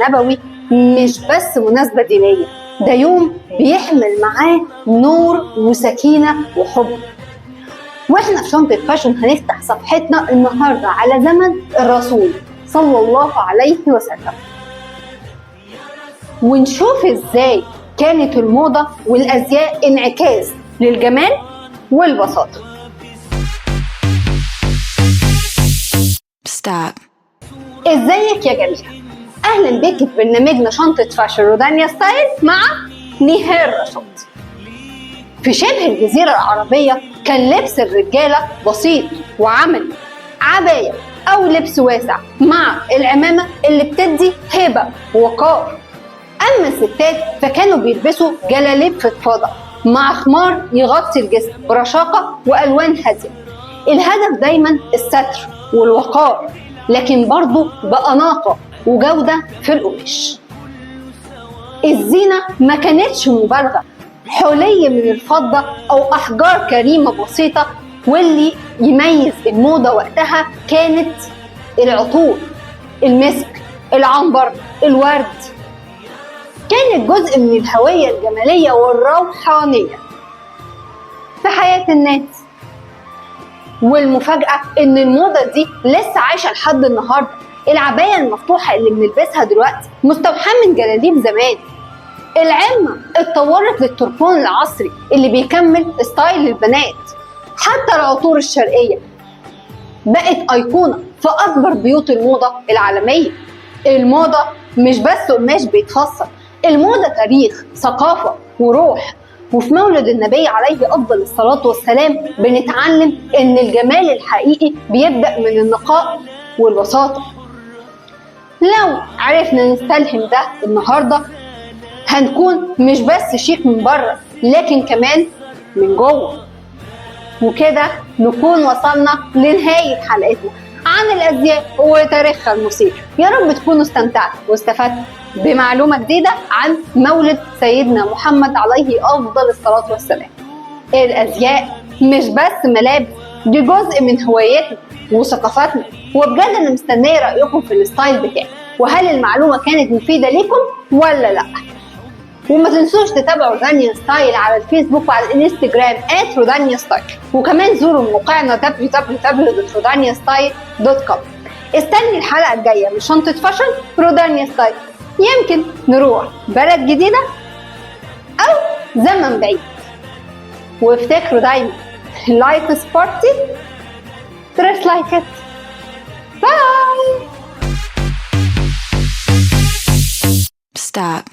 النبوي مش بس مناسبة دينية، ده يوم بيحمل معاه نور وسكينة وحب. واحنا في شنطة فاشن هنفتح صفحتنا النهاردة على زمن الرسول صلى الله عليه وسلم، ونشوف ازاي كانت الموضة والأزياء انعكاس للجمال والبساطة. ازيك يا جميلة؟ اهلا بك في برنامجنا شنطة فاشن رودانيا ستايل مع نهال رشاد. في شبه الجزيرة العربية كان لبس الرجالة بسيط وعملي، عباية أو لبس واسع مع العمامة اللي بتدي هبة ووقار. أما الستات فكانوا بيلبسوا جلاليب فضفاضة مع خمار يغطي الجسم برشاقة وألوان هادية. الهدف دايما الستر والوقار، لكن برضه بأناقة وجودة في القماش. الزينة ما كانتش مبالغة، حلي من الفضة أو أحجار كريمة بسيطة، واللي يميز الموضة وقتها كانت العطور، المسك، العنبر، الورد. كانت جزء من الهوية الجمالية والروحانية في حياة الناس. والمفاجأة إن الموضة دي لسه عايشة لحد النهاردة. العباية المفتوحة اللي بنلبسها دلوقتي مستوحاة من جلاليب زمان. العمة اتطورت للتربون العصري اللي بيكمل ستايل للبنات. حتى العطور الشرقية بقت أيقونة في أكبر بيوت الموضة العالمية. الموضة مش بس قماش بيتفصل، الموضة تاريخ، ثقافة وروح. وفي مولد النبي عليه أفضل الصلاة والسلام بنتعلم إن الجمال الحقيقي بيبدأ من النقاء والبساطة. لو عرفنا نستلهم ده النهاردة هنكون مش بس شيك من بره، لكن كمان من جوه. وكده نكون وصلنا لنهاية حلقتنا عن الأزياء وتاريخها المثير. يا رب تكونوا استمتعتوا واستفدتوا بمعلومة جديدة عن مولد سيدنا محمد عليه أفضل الصلاة والسلام. الأزياء مش بس ملابس، دي جزء من هوايتنا وثقافتنا. وبجد أنا مستنية رأيكم في الستايل بتاعي، وهل المعلومة كانت مفيدة ليكم ولا لأ. وما تنسوش تتابعوا رودانيا ستايل على الفيسبوك وعلى الانستجرام @رودانيا ستايل، وكمان زوروا موقعنا www.rodaniastyle.com. استني الحلقة الجاية من شنطة فاشن رودانيا ستايل، يمكن نروح بلد جديدة أو زمن بعيد. وافتكروا دايما life is party dress like it. Bye. Stop.